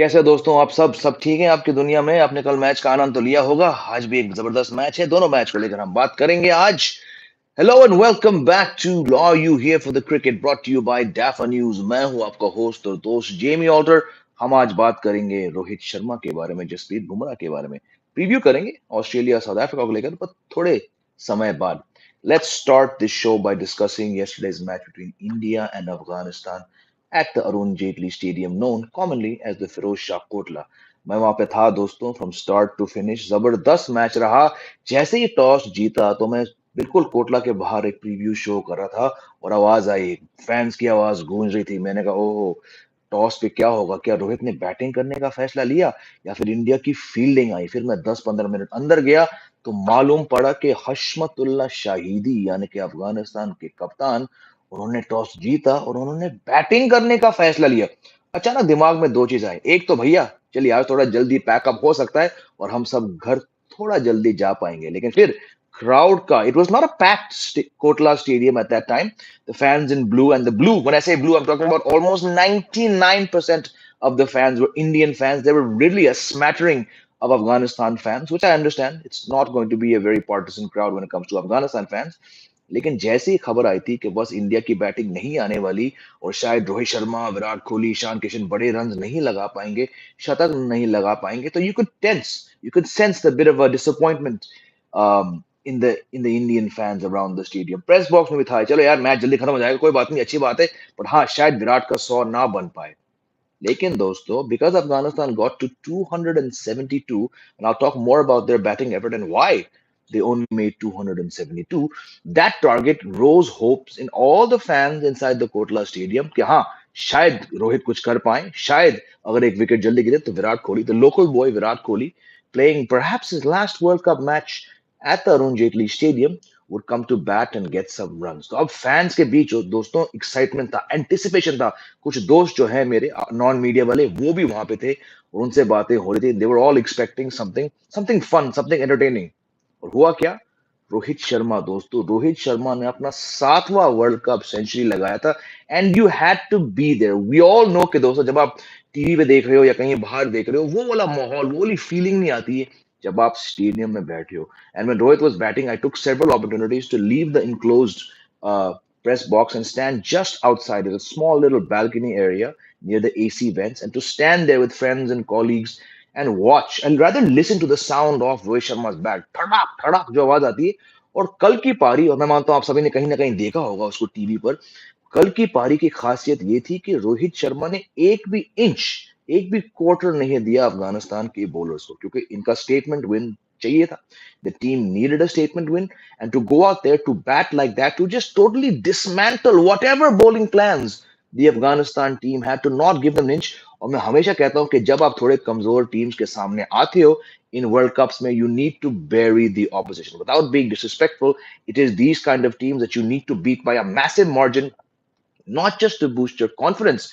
कैसे हो दोस्तों? आप सब ठीक हैं आपकी दुनिया में? आपने कल मैच का आनंद तो लिया होगा। आज भी एक जबरदस्त मैच है। दोनों मैच को लेकर हम बात करेंगे आज। Hello and welcome back to are you here for the cricket brought to you by Dafa News. मैं हूं आपका होस्ट और दोस्त जेमी ऑल्टर। हम आज बात करेंगे रोहित शर्मा के बारे में, जसप्रीत बुमराह के बारे में। प्रीव्यू करेंगे ऑस्ट्रेलिया साउथ अफ्रीका को लेकर, पर थोड़े समय बाद। Let's start this show by discussing yesterday's match between India and Afghanistan at the Arun Jaitley Stadium, known commonly as the Firoz Shah Kotla. मैं वहां पे था दोस्तों, फ्रॉम स्टार्ट टू फिनिश जबरदस्त मैच रहा। जैसे ही टॉस जीता तो मैं बिल्कुल कोटला के बाहर एक प्रीव्यू शो कर रहा था और आवाज आई, फैंस की आवाज गूंज रही थी। मैंने कहा ओह, टॉस पे क्या होगा? क्या रोहित ने बैटिंग करने का फैसला लिया या फिर इंडिया की फील्डिंग आई? फिर मैं 10-15 मिनट अंदर गया तो मालूम पड़ा कि हशमतुल्लाह शाहिदी यानी कि अफगानिस्तान के कप्तान, उन्होंने टॉस जीता और उन्होंने बैटिंग करने का फैसला लिया। अचानक दिमाग में दो चीज आई। एक तो भैया चलिए आज थोड़ा जल्दी पैकअप हो सकता है और हम सब घर थोड़ा जल्दी जा पाएंगे। लेकिन फिर क्राउड का, it was not a packed Kotla stadium at that time. The fans in blue, and the blue, when I say blue I am talking about almost 99% of the fans were Indian fans. They were really a smattering of Afghanistan fans, which I understand. It's not going to be a very partisan crowd when it comes to Afghanistan fans. लेकिन जैसे ही खबर आई थी कि बस India की batting नहीं आने वाली और शायद रोहित शर्मा, विराट कोहली, ईशान किशन बड़े रन नहीं लगा पाएंगे, शतक नहीं लगा पाएंगे, तो you could sense the bit of a disappointment in the Indian fans around the stadium. Press box में भी था, चलो यार मैच जल्दी खत्म हो जाएगा, कोई बात नहीं, अच्छी बात है, बट हाँ शायद विराट का 100 ना बन पाए। लेकिन दोस्तों, because Afghanistan got to 272, and I'll talk more about their batting effort and why they only made 272, that target rose hopes in all the fans inside the Kotla Stadium कि हाँ शायद रोहित कुछ कर पाए, शायद अगर एक विकेट जल्दी गिरे तो Virat Kohli, the local boy Virat Kohli, playing perhaps his last World Cup match at the Arun Jaitley Stadium, would come to bat and get some runs. तो अब फैंस के बीच दोस्तों एक्साइटमेंट था, एंटिसिपेशन था। कुछ दोस्त जो है मेरे नॉन मीडिया वाले, वो भी वहां पे थे और उनसे बातें हो रही थी। They were all expecting something something fun, something entertaining. और हुआ क्या? रोहित शर्मा दोस्तों, रोहित शर्मा ने अपना 7वां वर्ल्ड कप सेंचुरी लगाया था। And you had to be there. We all know कि दोस्तों, जब आप टीवी पे देख रहे हो या कहीं बाहर देख रहे हो, वो वाला माहौल, वो वाली फीलिंग नहीं आती है जब आप स्टेडियम में बैठे हो। And when Rohit was batting, I took several opportunities to leave the enclosed press box and stand just outside it, a small little balcony area near the AC vents, and to stand there with friends and colleagues and watch and rather listen to the sound of Rohit Sharma's bat, धड़ाक धड़ाक जो आवाज आती है। और कल की पारी, और मैं मानता हूं आप सभी ने कहीं ना कहीं देखा होगा उसको टीवी पर, कल की पारी की खासियत ये थी कि रोहित शर्मा ने एक भी इंच, एक भी क्वार्टर नहीं दिया अफगानिस्तान के बॉलर्स को, क्योंकि इनका स्टेटमेंट विन चाहिए था। The team needed a statement win, and to go out there to bat like that, to just totally dismantle whatever bowling plans the Afghanistan team had, to not give them an inch। और मैं हमेशा कहता हूं कि जब आप थोड़े कमजोर टीम्स के सामने आते हो इन वर्ल्ड कप्स में, you need to bury the opposition without being disrespectful। It is these kind of teams that you need to beat by a massive margin, not just to boost your confidence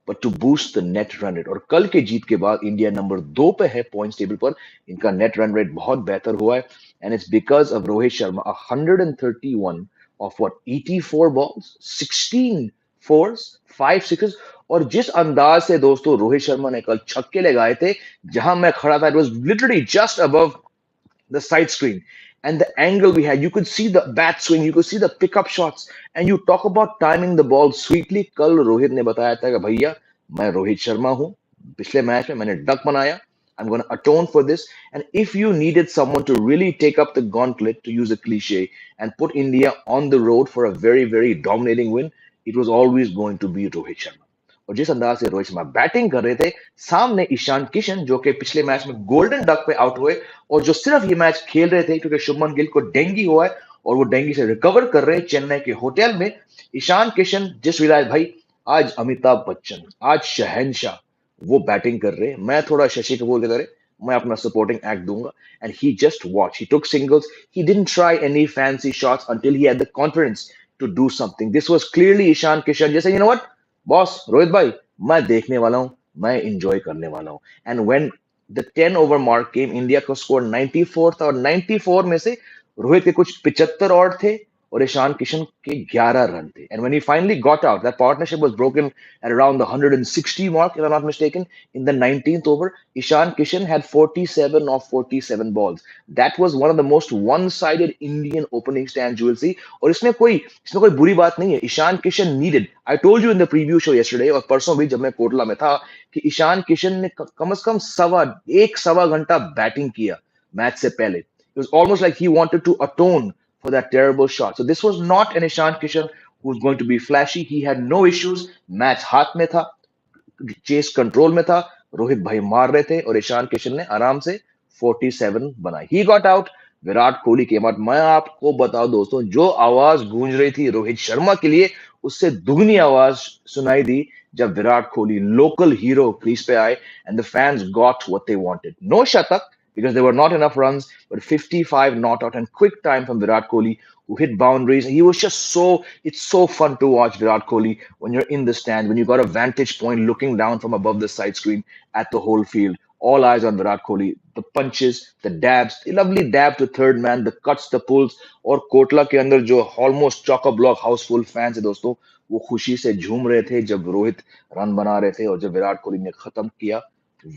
but to boost the net run rate। और कल के जीत के बाद India number 2 पे है points table पर। इनका net run rate बहुत बेहतर हुआ है, and it's because of Rohit Sharma. 131 of what, 84 balls, 16 force, 5 sixes. और जिस अंदाज से दोस्तों रोहित शर्मा ने कल छक्के लगाए थे, जहां मैं खड़ा था, it was literally just above the side screen, and the angle we had, you could see the bat swing, you could see the pickup shots, and you talk about timing the ball sweetly। कल रोहित ने बताया था कि भैया मैं रोहित शर्मा हूं, पिछले match में मैंने डक बनाया, I'm going to atone for this। And if you needed someone to really take up the gauntlet, to use a cliche, and put India on the road for a very, very dominating win, it was always going to be Rohit Sharma। और जिस अंदाज से Rohit Sharma batting कर रहे थे, सामने ईशान किशन जो कि पिछले मैच में गोल्डन डक पे आउट हुए और जो सिर्फ ये मैच खेल रहे थे क्योंकि शुभमन गिल को डेंगी हुआ है और वो डेंगी से रिकवर कर रहे हैं चेन्नई के होटल में। ईशान किशन जिस विलायत भाई, आज अमिताभ बच्चन, आज शहनशाह, वो बैटिंग कर रहे हैं। मैं थोड़ा शशि कपूर की तरह मैं अपना सपोर्टिंग एक्ट दूंगा। And he just watch, he took singles, he didn't try any fancy shots until he had the confidence to do something। This was clearly Ishan Kishan जैसे, you know what boss Rohit भाई, मैं देखने वाला हूं, मैं इंजॉय करने वाला हूं। And when the 10 over mark came, India को स्कोर 94 था और 94 में से रोहित के कुछ 75 और थे और ईशान किशन के 11 रन थे. And when he finally got out, that partnership was broken at around the 160 mark, if I'm not mistaken. In the 19th over, Ishan Kishan had 47 of 47 balls. That was one of the most one-sided Indian opening stands you will see. और इसमें कोई बुरी बात नहीं है. Ishan Kishan needed. I told you in the preview show yesterday और परसों भी जब मैं कोटला में था कि ईशान किशन ने कम से कम सवा घंटा बैटिंग किया मैच से पहले. It was almost like he wanted to atone for that terrible shot. So this was not an Ishan Kishan who was going to be flashy. He had no issues. Match हाथ में था, chess control में था, रोहित भाई मार रहे थे और ईशान किशन ने आराम से 47 बनाई. He got out. Virat Kohli के बाद मैं आपको बताऊं दोस्तों, जो आवाज गूंज रही थी रोहित शर्मा के लिए, उससे दुगनी आवाज सुनाई दी जब Virat Kohli local hero crease पे आए and the fans got what they wanted. No शतक because there were not enough runs, but 55 not out and quick time from Virat Kohli, who hit boundaries. He was just it's so fun to watch Virat Kohli when you're in the stand, when you got a vantage point looking down from above the side screen at the whole field. All eyes on Virat Kohli. The punches, the dabs, the lovely dab to third man, the cuts, the pulls. और कोटला के अंदर जो almost chock a block Housefull fans है दोस्तों, वो खुशी से झूम रहे थे जब रोहित रन बना रहे थे और जब विराट कोहली ने खत्म किया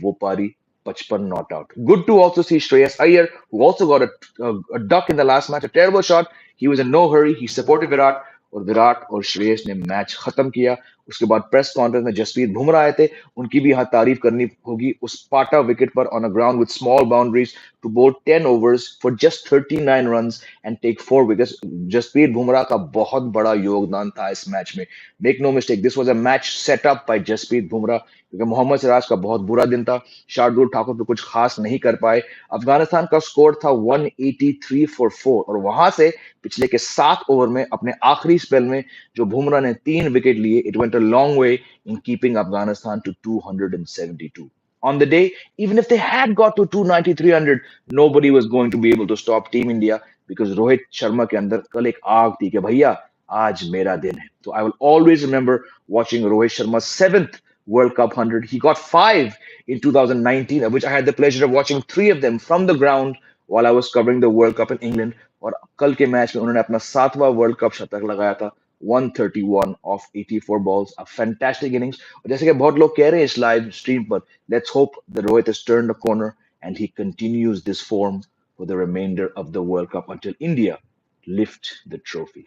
वो पारी 55 not out. Good to also see Shreyas Iyer, who also got a duck in the last match, a terrible shot. He was in no hurry. He supported Virat, और विराट और श्रेयस ने मैच खत्म किया. उसके बाद प्रेस कॉन्फ्रेंस में जसप्रीत बुमराह आए थे. उनकी भी यहाँ तारीफ करनी होगी. उस पाटा विकेट पर on a ground with small boundaries to bowl 10 overs for just 39 runs and take 4 wickets. Jasprit Bumrah का बहुत बड़ा योगदान था इस मैच में. Make no mistake, this was a match set up by Jasprit Bumrah, क्योंकि मोहम्मद सिराज का बहुत बुरा दिन था. शार्दुल ठाकुर तो कुछ खास नहीं कर पाए. अफगानिस्तान का स्कोर था 183 फॉर 4 और वहां से पिछले के 7 ओवर में अपने आखिरी स्पेल में जो बुमराह ने 3 विकेट लिए, it went a long way in keeping Afghanistan to 272. On the day, even if they had got to 290, 300, nobody was going to be able to stop Team India because Rohit Sharma के अंदर कल एक आग थी कि भैया आज मेरा दिन है. So I will always remember watching Rohit Sharma's 7th World Cup 100. He got 5 in 2019, of which I had the pleasure of watching 3 of them from the ground while I was covering the World Cup in England. और कल के match में उन्होंने अपना 7वां world cup शतक लगाया था. 131 of 84 balls, a fantastic innings. और जैसे कि बहुत लोग कह रहे हैं इस लाइव स्ट्रीम पर, let's hope that Rohit has turned the corner and he continues this form for the remainder of the World Cup until India lift the trophy.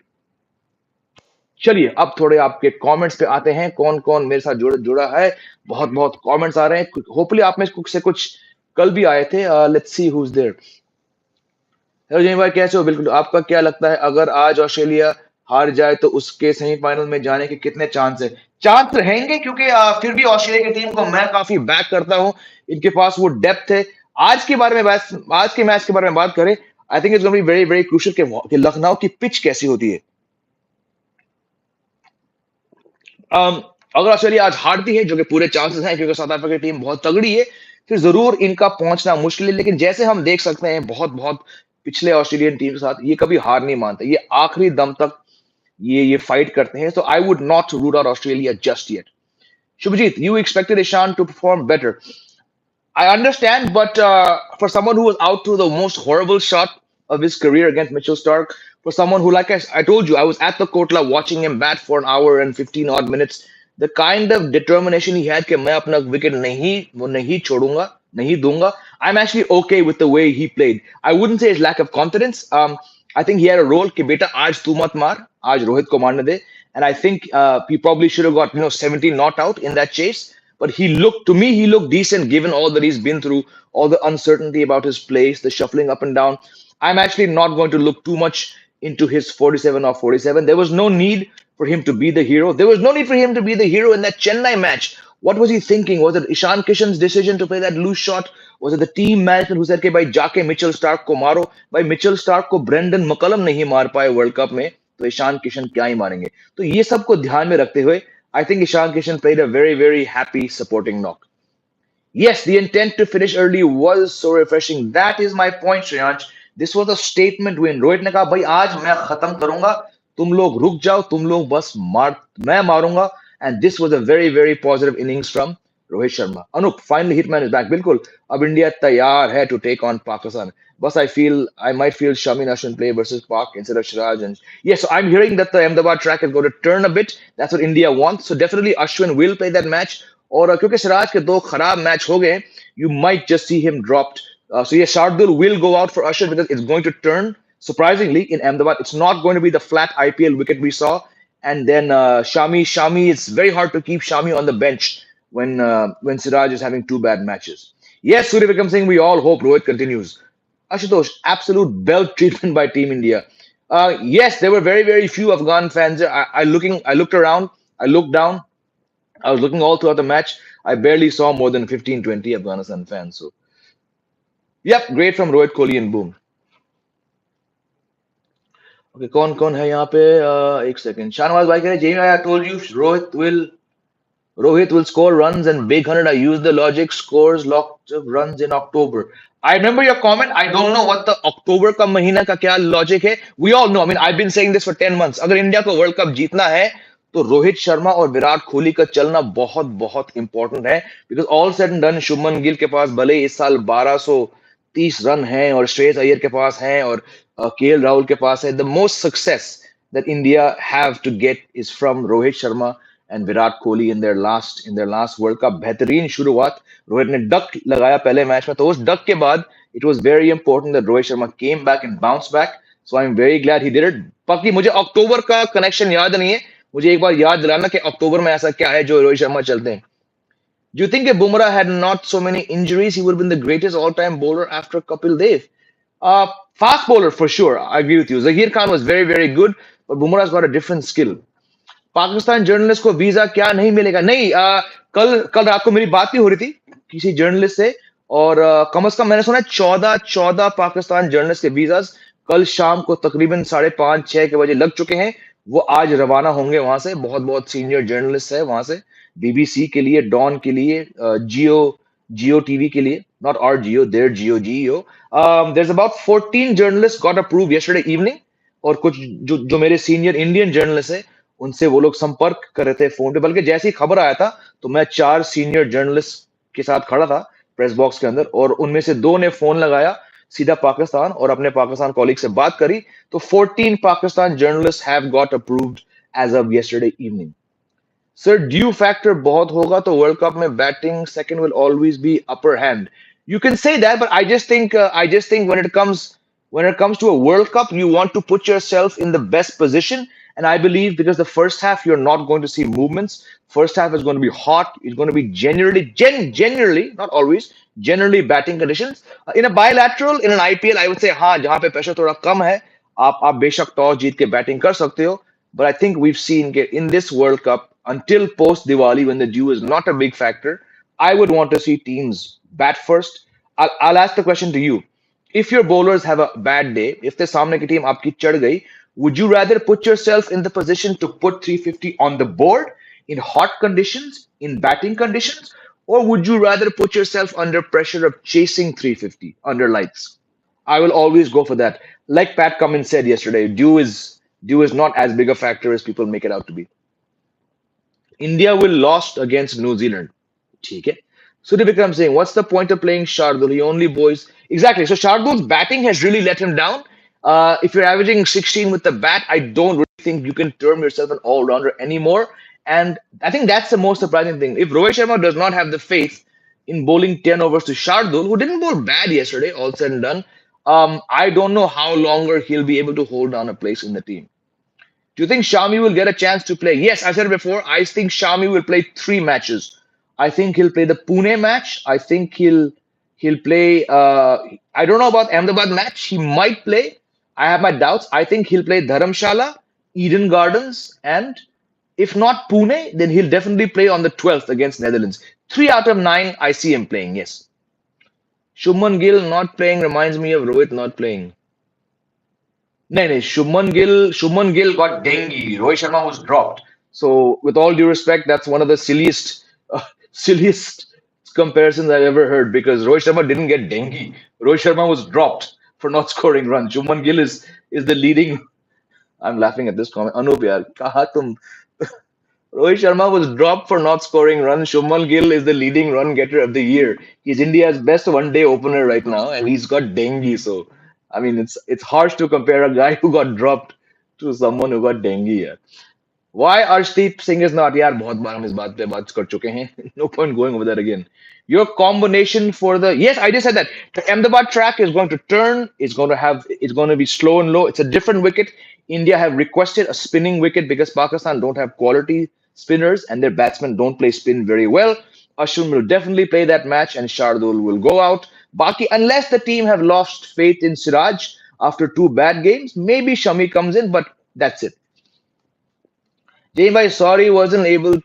चलिए अब थोड़े आपके कमेंट्स पे आते हैं. कौन कौन मेरे साथ जुड़ा जुड़ा है. बहुत बहुत कमेंट्स आ रहे हैं. होपफुली आप में से कुछ कल भी आए थे. Let's see who is there. Hello Jay भाई, कैसे हो? बिल्कुल. आपका क्या लगता है अगर आज ऑस्ट्रेलिया हार जाए तो उसके सेमीफाइनल में जाने के कितने चांस है? चांस रहेंगे क्योंकि फिर भी ऑस्ट्रेलिया की टीम को मैं काफी बैक करता हूं. इनके पास वो डेप्थ है. आज के मैच के बारे में बात करें, I think it's going to be very very crucial कि लखनऊ की पिच कैसी होती है. अम, अगर ऑस्ट्रेलिया आज हारती है, जो कि पूरे चांसेस हैं क्योंकि साउथ अफ्रीका की टीम बहुत तगड़ी है, फिर जरूर इनका पहुंचना मुश्किल है. लेकिन जैसे हम देख सकते हैं बहुत बहुत पिछले ऑस्ट्रेलियन टीम के साथ, ये कभी हार नहीं मानते. ये आखिरी दम तक ये फाइट करते हैं. So I would not rule out Australia just yet. Shubhajit, you expected Ishan to perform better. I understand, but for someone who was out to the most horrible shot of his career against Mitchell Stark, for someone who, like I told you, I was at the Kotla watching him bat for an hour and 15 odd minutes. The kind of determination he had कि मैं अपना wicket नहीं छोड़ूंगा, नहीं दूंगा. I'm actually okay with the way he played. I wouldn't say his lack of confidence. I think he had a role कि बेटा आज तू मत मार, आज रोहित को मारने दे. And I think he probably should have got 17 not out in that chase. But he looked decent given all that he's been through, all the uncertainty about his place, the shuffling up and down. I'm actually not going to look too much into his 47 or 47. There was no need for him to be the hero. There was no need for him to be the hero in that Chennai match. What was he thinking? Was it Ishan Kishan's decision to play that loose shot? Was it the team management who said कि भाई जाके Mitchell Starc को मारो? भाई Mitchell Starc को Brendon मकलम नहीं मार पाए वर्ल्ड कप में, तो ईशान किशन क्या ही मारेंगे? तो ये सब को ध्यान में रखते हुए I think Ishan Kishan played a very, very happy supporting knock. Yes, the intent to finish early was so refreshing. That is my point, Shreyansh. This was a statement win. Rohit ने कहा भाई आज मैं खत्म करूंगा, तुम लोग रुक जाओ, तुम लोग बस मैं मारूंगा. And this was a very, very positive innings from Rohit Sharma Anoop finally hitman is back बिल्कुल अब इंडिया तैयार है टू टेक ऑन पाकिस्तान बस I might feel Shami Ashwin play versus Pak instead of Siraj and yes so I'm hearing that the Ahmedabad track is going to turn a bit that's what India wants so definitely Ashwin will play that match और क्योंकि सिराज के दो खराब match हो गए you might just see him dropped so yes Shardul will go out for Ashwin because it's going to turn surprisingly in Ahmedabad it's not going to be the flat IPL wicket we saw and then Shami, it's very hard to keep Shami on the bench when Siraj is having two bad matches. Yes, Surya Vikram Singh, we all hope Rohit continues. Ashutosh, absolute belt treatment by Team India. Yes, there were very few Afghan fans. I looked around, I looked down, I was looking all throughout the match. I barely saw more than 15, 20 Afghanistan fans. So, yep, great from Rohit Kohli and boom. Okay, कौन है यहाँ पे एक second Shahnawaz भाई कह रहे Jamie, I told you Rohit will score runs and big 100. I use the logic scores lots of runs in October. I remember your comment. I don't know what the October का महीना का क्या logic है. We all know. I mean, I've been saying this for 10 months. अगर India को world cup जीतना है तो रोहित शर्मा और विराट कोहली का चलना बहुत बहुत इंपॉर्टेंट है because all said and done Shubman Gill के पास भले इस साल 1230 रन हैं और श्रेयस अय्यर के पास हैं और केएल राहुल के पास है the most success that India have to get is from Rohit Sharma and Virat Kohli in their last World Cup. बेहतरीन शुरुआत रोहित ने डक लगाया पहले मैच में तो उस डक के बाद it was very important that Rohit Sharma came back and bounced back. So I'm very glad he did it. बाकी मुझे अक्टूबर का कनेक्शन याद नहीं है मुझे एक बार याद दिलाना कि अक्टूबर में ऐसा क्या है जो रोहित शर्मा चलते हैं Do you think if Bumrah had not so many injuries, he would have been the greatest all-time bowler after Kapil Dev? Fast bowler for sure. I agree with you. Zahir Khan was very good, but Bumrah's got a different skill. Pakistan journalist को visa क्या नहीं मिलेगा नहीं कल कल रात को मेरी बात भी हो रही थी किसी जर्नलिस्ट से और कम से कम मैंने सुना है 14 पाकिस्तान जर्नलिस्ट के वीजास कल शाम को तकरीबन 5:30-6 के बजे लग चुके हैं वो आज रवाना होंगे वहां से बहुत बहुत सीनियर जर्नलिस्ट है वहां से बीबीसी के लिए डॉन के लिए जियो जियो टीवी के लिए not our Geo there Geo there's about 14 journalists got approved yesterday evening और कुछ जो मेरे सीनियर इंडियन जर्नलिस्ट है उनसे वो लोग संपर्क कर रहे थे फोन पे बल्कि जैसे ही खबर आया था तो मैं 4 सीनियर जर्नलिस्ट के साथ खड़ा था प्रेस बॉक्स के अंदर और उनमें से 2 ने फोन लगाया सीधा पाकिस्तान और अपने पाकिस्तान कॉलीग से बात करी तो 14 Pakistan journalist have got approved as of yesterday evening sir dew factor बहुत होगा तो वर्ल्ड कप में batting second will always be upper hand you can say that but I just think when it comes to a world cup you want to put yourself in the best position and I believe because the first half you're not going to see movements first half is going to be hot it's going to be generally not always generally batting conditions in a bilateral in an IPL I would say हाँ जहाँ पे pressure थोड़ा कम है आप बेशक toss जीत के batting कर सकते हो but I think we've seen in this World Cup until post Diwali when the dew is not a big factor I would want to see teams bat first. I'll ask the question to you. If your bowlers have a bad day, if the सामने की team आपकी चढ़ गई, would you rather put yourself in the position to put 350 on the board in hot conditions, in batting conditions, or would you rather put yourself under pressure of chasing 350 under lights? I will always go for that. Like Pat Cummins said yesterday, dew is not as big a factor as people make it out to be. India will lost against New Zealand. Okay. Surya Vikram saying, what's the point of playing Shardul? He only boys. Exactly. So Shardul's batting has really let him down. If you're averaging 16 with the bat, I don't really think you can term yourself an all-rounder anymore. And I think that's the most surprising thing. If Rohit Sharma does not have the faith in bowling 10 overs to Shardul, who didn't bowl bad yesterday, all said and done, I don't know how longer he'll be able to hold down a place in the team. Do you think Shami will get a chance to play? Yes, I said it before. I think Shami will play 3 matches. I think he'll play the Pune match. I think he'll play. I don't know about Ahmedabad match. He might play. I have my doubts. I think he'll play Dharamshala, Eden Gardens, and if not Pune, then he'll definitely play on the 12th against Netherlands. 3 out of 9, I see him playing. Yes. Shubman Gill not playing reminds me of Rohit not playing. No, Shubman Gill got dengue. Rohit Sharma was dropped. So, with all due respect, that's one of the silliest comparisons I've ever heard because Rohit Sharma didn't get dengue. Rohit Sharma was dropped for not scoring runs. Shubman Gill is the leading. I'm laughing at this comment. Anup yaar, kaha tum? Rohit Sharma was dropped for not scoring runs. Shubman Gill is the leading run getter of the year. He's India's best one-day opener right now, and he's got dengue. So, I mean, it's harsh to compare a guy who got dropped to someone who got dengue. Yeah. Why Arshdeep Singh is not? यार बहुत बार हम इस बात पे बात कर चुके हैं. No point going over that again. Your combination for the yes, I just said that. The Ahmedabad track is going to turn. It's going to be slow and low. It's a different wicket. India have requested a spinning wicket because Pakistan don't have quality spinners and their batsmen don't play spin very well. Ashwin will definitely play that match and Shardul will go out. Baki, unless the team have lost faith in Siraj after two bad games, maybe Shami comes in, but that's it. Jay bhai, sorry, wasn't able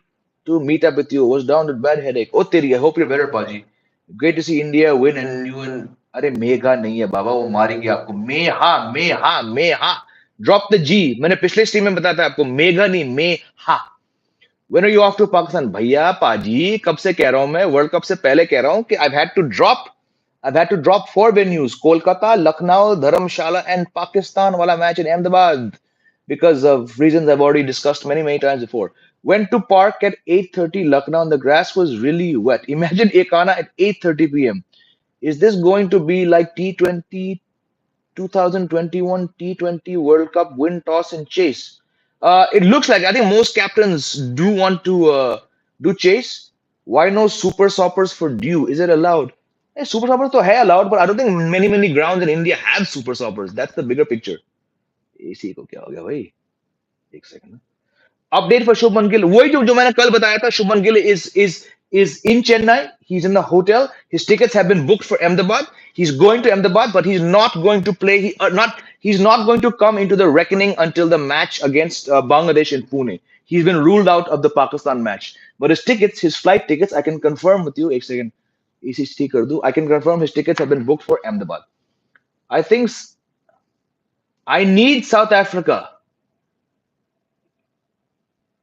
to meet up with you. Was down with bad headache. Oh, तेरी, I hope you're better, Paji. Great to see India win and you and अरे मेघा नहीं है बाबा वो मारेंगे आपको मेहा drop the G मैंने पिछले स्ट्रीम में बताया था आपको मेघा नहीं मेहा when are you off to Pakistan भैया पाजी कब से कह रहा हूं मैं वर्ल्ड कप से पहले कह रहा हूं कि I've had to drop four venues Kolkata, Lucknow, Dharamshala and Pakistan wala match in Ahmedabad because of reasons I've already discussed many times before. Went to park at 8:30 Lucknow and the grass was really wet. Imagine Ekana at 8:30 p.m. Is this going to be like T20 2021 T20 World Cup win toss and chase? It looks like I think most captains do want to do chase. Why no super soppers for due? Is it allowed? Super soppers to hai allowed, but I don't think many grounds in India have super soppers. That's the bigger picture. AC को क्या हो गया भाई? एक second. Update for Shubman Gill. वही जो मैंने कल बताया था. Shubman Gill is in Chennai. He's in the hotel. His tickets have been booked for Ahmedabad. He's going to Ahmedabad, but he's not going to play. He's not going to come into the reckoning until the match against Bangladesh in Pune. He's been ruled out of the Pakistan match. But his flight tickets, I can confirm with you. एक second. ECT कर दूं. I can confirm his tickets have been booked for Ahmedabad. I think I need South Africa.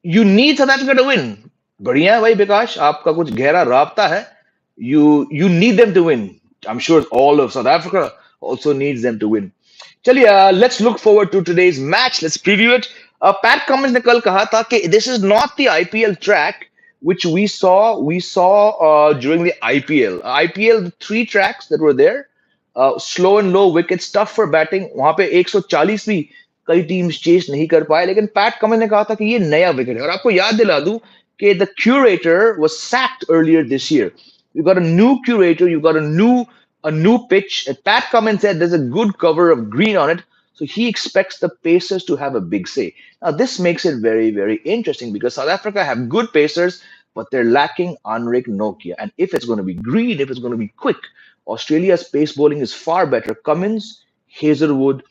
You need South Africa to win. बढ़िया है भाई विकास आपका कुछ गहरा राबता है. You need them to win. I'm sure all of South Africa also needs them to win. चलिए let's look forward to today's match. Let's preview it. Pat Cummins ने कल कहा था कि this is not the IPL track which we saw during the IPL. IPL the three tracks that were there. Slow and low wickets, tough for batting. वहां पे 140 भी कई teams chess नहीं कर पाए लेकिन पैट कमिंस ने कहा था कि ये नया विकेट है और आपको याद दिला दूं कि the curator was sacked earlier this year you got a new curator you got a new pitch and Pat Cummins said there's a good cover of green on it so he expects the Pacers to have a big say. Now this makes it very interesting because South Africa have good Pacers but they're lacking Anrik Nokia and if it's going to be green if it's going to be quick Australia's pace bowling is far better. Cummins, Hazelwood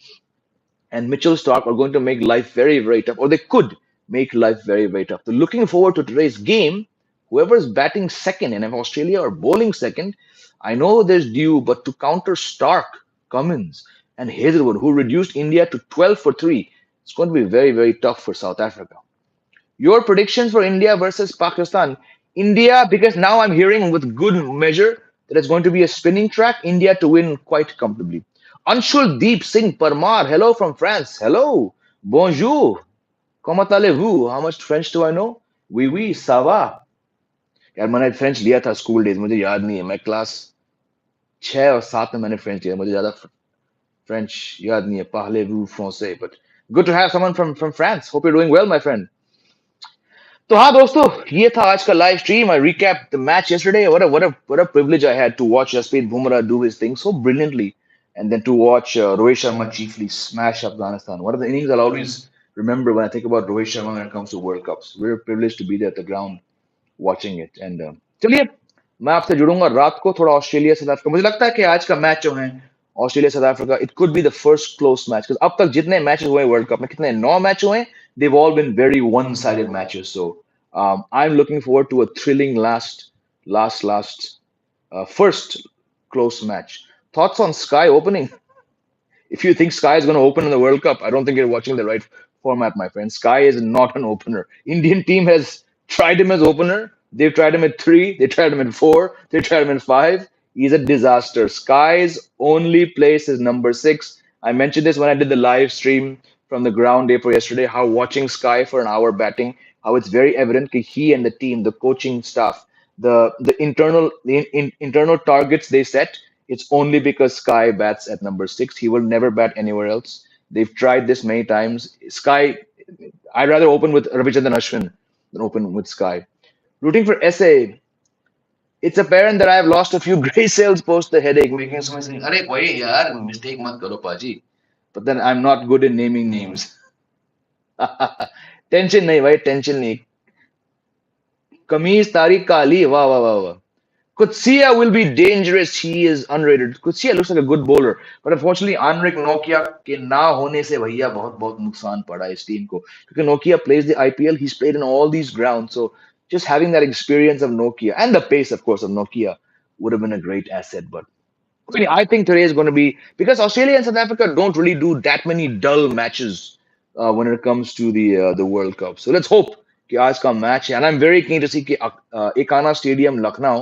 and Mitchell Stark are going to make life very tough, or they could make life very tough. So looking forward to today's game, whoever's batting second, and if Australia are bowling second, I know there's due, but to counter Stark, Cummins, and Hazelwood, who reduced India to 12 for 3, it's going to be very tough for South Africa. Your predictions for India versus Pakistan. India, because now I'm hearing with good measure that it's going to be a spinning track, India to win quite comfortably. Anshul Deep Singh Parmar, hello from France. Hello. Bonjour. Comment allez-vous? How much French do I know? Oui, ça va. यार मैंने French लिया था school days मुझे याद नहीं है मैं class 6 और 7 में मैंने फ्रेंच लिया मुझे ज्यादा फ्रेंच याद नहीं है parlez-vous français but good to have someone from France. Hope you're doing well my friend. तो हाँ दोस्तों ये था आज का live stream I recap the match yesterday what a privilege I had to watch Jasprit Bumrah do his thing so brilliantly and then to watch Rohit Sharma chiefly smash Afghanistan. One of the innings I'll always remember when I think about Rohit Sharma when it comes to World Cups. We're privileged to be there at the ground watching it and चलिए मैं आपसे जुड़ूंगा रात को थोड़ा Australia south Africa मुझे लगता है कि आज का मैच जो है Australia south Africa it could be the first close match अब तक जितने मैचेस हुए वर्ल्ड कप में कितने 9 मैच हुए they've all been very one-sided matches so I'm looking forward to a thrilling last first close match. Thoughts on Sky opening? If you think Sky is going to open in the World Cup, I don't think you're watching the right format, my friend. Sky is not an opener. Indian team has tried him as opener. They've tried him at 3. They tried him at 4. They tried him at 5. He's a disaster. Sky's only place is number 6. I mentioned this when I did the live stream from the ground day for yesterday. How watching Sky for an hour batting, how it's very evident that he and the team, the coaching staff, the internal targets they set, it's only because Sky bats at number 6. He will never bat anywhere else. They've tried this many times. Sky, I'd rather open with Ravichandran Ashwin than open with Sky. Rooting for SA, it's apparent that I have lost a few gray cells post the headache, making someone saying, "Arey, koi yaar, mistake mat karo, Paji." But then I'm not good in naming names. Tension नहीं भाई tension नहीं कमीज तारीख काली वाह वाह वाह वाह Kutsia will be dangerous. He is underrated. Kutsia looks like a good bowler, but unfortunately, Anrik Nokia के ना होने से भैया बहुत बहुत नुकसान पड़ा इस टीम को क्योंकि Nokia plays the IPL. He's played in all these grounds, so just having that experience of Nokia and the pace, of course, of Nokia would have been a great asset. But I mean, I think today is going to be because Australia and South Africa don't really do that many dull matches when it comes to the World Cup. So let's hope कि आज का match है, and I'm very keen to see कि Ekana Stadium, Lucknow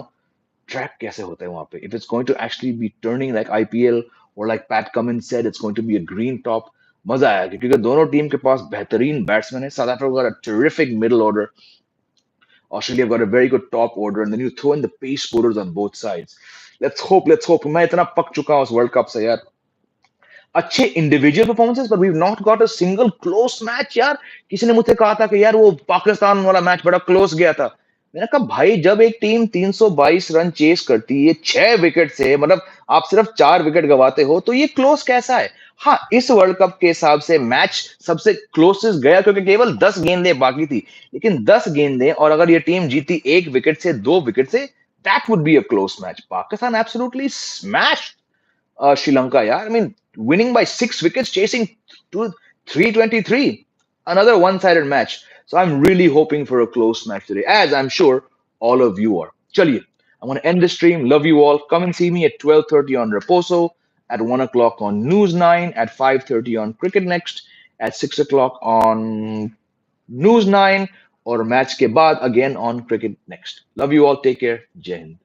track कैसे होता है वहां पे if it's going to actually be turning like IPL or like Pat Cummins said it's going to be a green top मजा आएगा क्योंकि दोनों टीम के पास बेहतरीन बैट्समैन है South Africa got a terrific middle order Australia got a very good top order and then you throw in the pace bowlers on both sides let's hope मैं इतना पक चुका हूँ उस वर्ल्ड कप से यार अच्छे इंडिविजुअल परफॉर्मेंसेस पर we have not got a single close match यार किसी ने मुझसे कहा था कि यार वो पाकिस्तान वाला मैच बड़ा क्लोज गया था मैंने कहा भाई जब एक टीम 322 रन चेस करती है 6 विकेट से मतलब आप सिर्फ 4 विकेट गवाते हो तो ये क्लोज कैसा है हाँ इस वर्ल्ड कप के हिसाब से मैच सबसे क्लोजेस्ट गया क्योंकि केवल 10 गेंदें बाकी थी लेकिन 10 गेंदें और अगर ये टीम जीती 1 विकेट से 2 wicket say that would be a close match Pakistan absolutely smash Sri Lanka, yeah. I mean, winning by 6 wickets, chasing to 323. Another one-sided match. So I'm really hoping for a close match today, as I'm sure all of you are. Chaliye, I want to end the stream. Love you all. Come and see me at 12:30 on Reposo, at 1 o'clock on News 9, at 5:30 on Cricket Next, at 6 o'clock on News 9, or match ke baad again on Cricket Next. Love you all. Take care. Jai Hind.